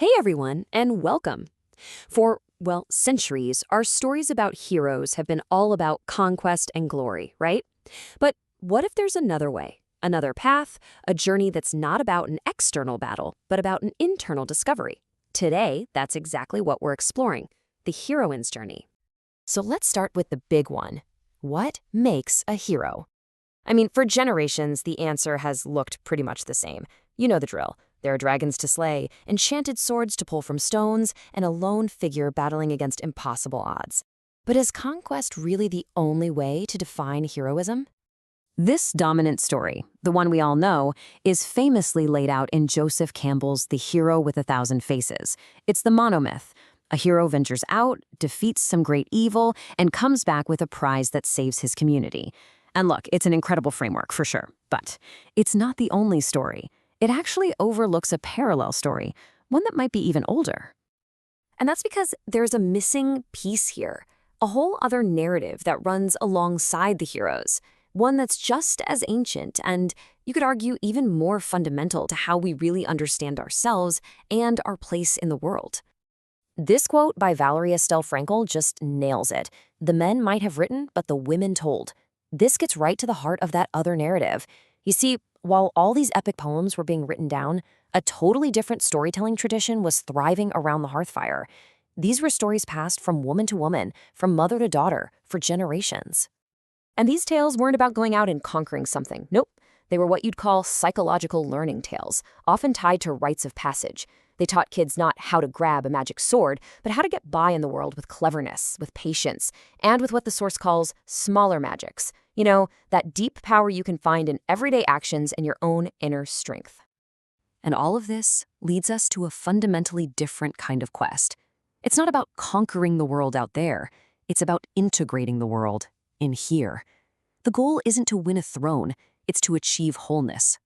Hey everyone, and welcome. For, well, centuries, our stories about heroes have been all about conquest and glory, right? But what if there's another way, another path, a journey that's not about an external battle, but about an internal discovery? Today, that's exactly what we're exploring, the heroine's journey. So let's start with the big one. What makes a hero? For generations, the answer has looked pretty much the same. You know the drill. There are dragons to slay, enchanted swords to pull from stones, and a lone figure battling against impossible odds. But is conquest really the only way to define heroism? This dominant story, the one we all know, is famously laid out in Joseph Campbell's The Hero with a Thousand Faces. It's the monomyth. A hero ventures out, defeats some great evil, and comes back with a prize that saves his community. And look, it's an incredible framework for sure, but it's not the only story. It actually overlooks a parallel story, one that might be even older. And that's because there's a missing piece here, a whole other narrative that runs alongside the heroes, one that's just as ancient and, you could argue, even more fundamental to how we really understand ourselves and our place in the world. This quote by Valerie Estelle Frankel just nails it. The men might have written, but the women told. This gets right to the heart of that other narrative. You see, while all these epic poems were being written down, a totally different storytelling tradition was thriving around the hearthfire. These were stories passed from woman to woman, from mother to daughter, for generations. And these tales weren't about going out and conquering something. Nope. They were what you'd call psychological learning tales, often tied to rites of passage. They taught kids not how to grab a magic sword, but how to get by in the world with cleverness, with patience, and with what the source calls smaller magics. You know, that deep power you can find in everyday actions and your own inner strength. And all of this leads us to a fundamentally different kind of quest. It's not about conquering the world out there. It's about integrating the world in here. The goal isn't to win a throne. It's to achieve wholeness.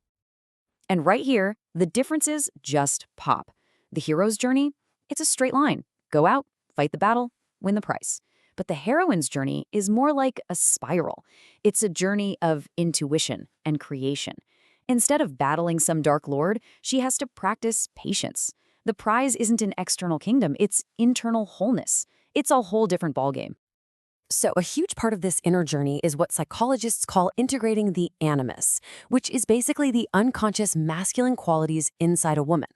And right here, the differences just pop. The hero's journey, it's a straight line. Go out, fight the battle, win the prize. But the heroine's journey is more like a spiral. It's a journey of intuition and creation. Instead of battling some dark lord, she has to practice patience. The prize isn't an external kingdom, it's internal wholeness. It's a whole different ballgame. So a huge part of this inner journey is what psychologists call integrating the animus, which is basically the unconscious masculine qualities inside a woman.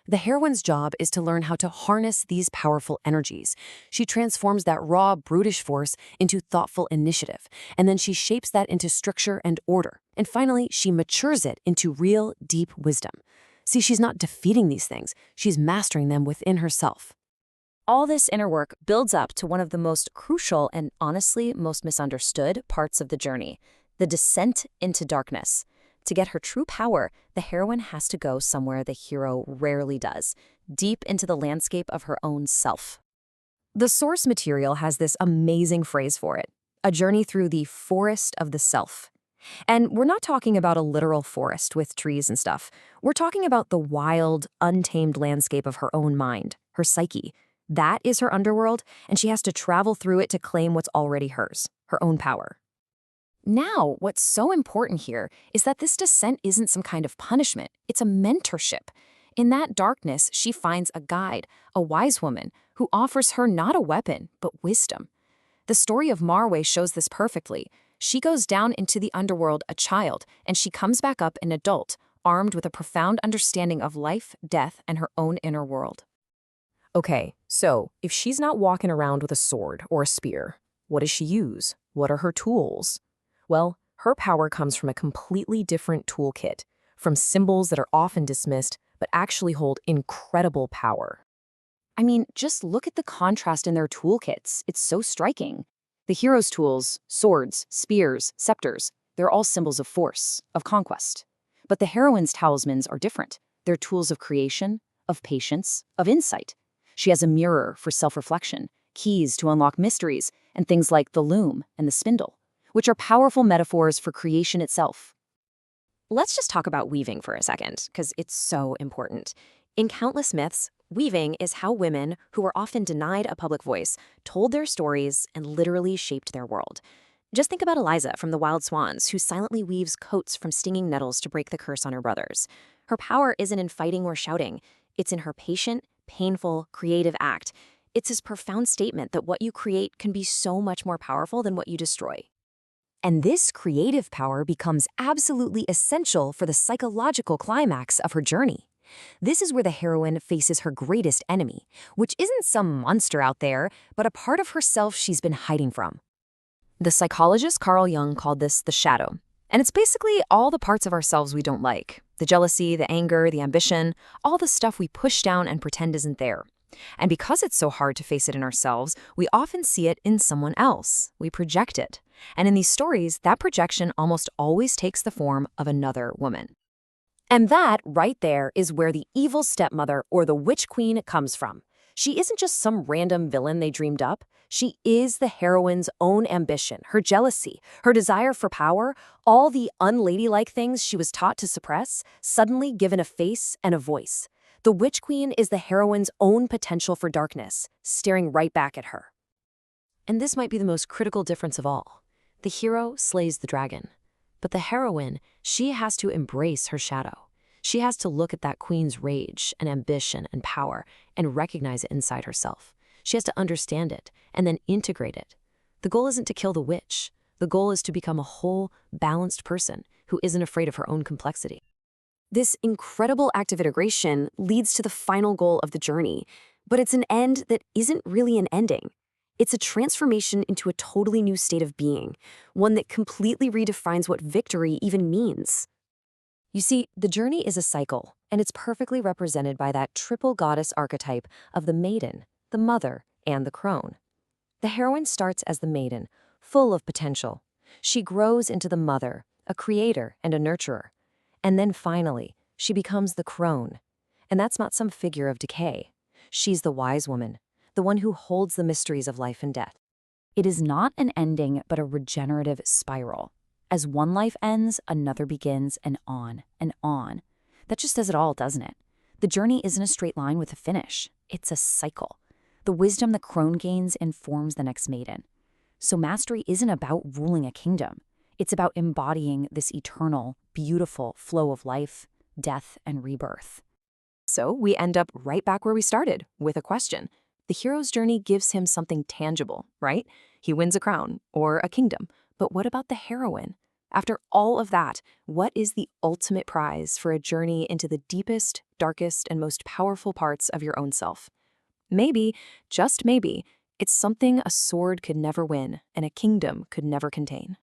The heroine's job is to learn how to harness these powerful energies. She transforms that raw, brutish force into thoughtful initiative, and then she shapes that into structure and order. And finally, she matures it into real, deep wisdom. See, she's not defeating these things, she's mastering them within herself. All this inner work builds up to one of the most crucial and honestly most misunderstood parts of the journey, the descent into darkness. To get her true power, the heroine has to go somewhere the hero rarely does, deep into the landscape of her own self. The source material has this amazing phrase for it, a journey through the forest of the self. And we're not talking about a literal forest with trees and stuff. We're talking about the wild, untamed landscape of her own mind, her psyche. That is her underworld, and she has to travel through it to claim what's already hers, her own power. Now, what's so important here is that this descent isn't some kind of punishment. It's a mentorship. In that darkness, she finds a guide, a wise woman, who offers her not a weapon, but wisdom. The story of Marway shows this perfectly. She goes down into the underworld a child, and she comes back up an adult, armed with a profound understanding of life, death, and her own inner world. Okay, so if she's not walking around with a sword or a spear, what does she use? What are her tools? Well, her power comes from a completely different toolkit, from symbols that are often dismissed but actually hold incredible power. Just look at the contrast in their toolkits. It's so striking. The hero's tools, swords, spears, scepters, they're all symbols of force, of conquest. But the heroine's talismans are different. They're tools of creation, of patience, of insight. She has a mirror for self-reflection, keys to unlock mysteries, and things like the loom and the spindle, which are powerful metaphors for creation itself. Let's just talk about weaving for a second, because it's so important. In countless myths, weaving is how women, who were often denied a public voice, told their stories and literally shaped their world. Just think about Eliza from the Wild Swans, who silently weaves coats from stinging nettles to break the curse on her brothers. Her power isn't in fighting or shouting. It's in her patient, painful, creative act. It's this profound statement that what you create can be so much more powerful than what you destroy. And this creative power becomes absolutely essential for the psychological climax of her journey. This is where the heroine faces her greatest enemy, which isn't some monster out there, but a part of herself she's been hiding from. The psychologist Carl Jung called this the shadow. And it's basically all the parts of ourselves we don't like. The jealousy, the anger, the ambition, all the stuff we push down and pretend isn't there. And because it's so hard to face it in ourselves, we often see it in someone else. We project it. And in these stories, that projection almost always takes the form of another woman. And that, right there, is where the evil stepmother or the witch queen comes from. She isn't just some random villain they dreamed up. She is the heroine's own ambition, her jealousy, her desire for power, all the unladylike things she was taught to suppress, suddenly given a face and a voice. The witch queen is the heroine's own potential for darkness, staring right back at her. And this might be the most critical difference of all. The hero slays the dragon. But the heroine, she has to embrace her shadow. She has to look at that queen's rage and ambition and power and recognize it inside herself. She has to understand it and then integrate it. The goal isn't to kill the witch. The goal is to become a whole, balanced person who isn't afraid of her own complexity. This incredible act of integration leads to the final goal of the journey, but it's an end that isn't really an ending. It's a transformation into a totally new state of being, one that completely redefines what victory even means. You see, the journey is a cycle, and it's perfectly represented by that triple goddess archetype of the maiden, the mother, and the crone. The heroine starts as the maiden, full of potential. She grows into the mother, a creator and a nurturer. And then finally, she becomes the crone. And that's not some figure of decay. She's the wise woman, the one who holds the mysteries of life and death. It is not an ending, but a regenerative spiral. As one life ends, another begins, and on and on. That just says it all, doesn't it? The journey isn't a straight line with a finish. It's a cycle. The wisdom the crone gains informs the next maiden. So mastery isn't about ruling a kingdom. It's about embodying this eternal, beautiful flow of life, death, and rebirth. So we end up right back where we started, with a question. The hero's journey gives him something tangible, right? He wins a crown or a kingdom. But what about the heroine? After all of that, what is the ultimate prize for a journey into the deepest, darkest, and most powerful parts of your own self? Maybe, just maybe, it's something a sword could never win and a kingdom could never contain.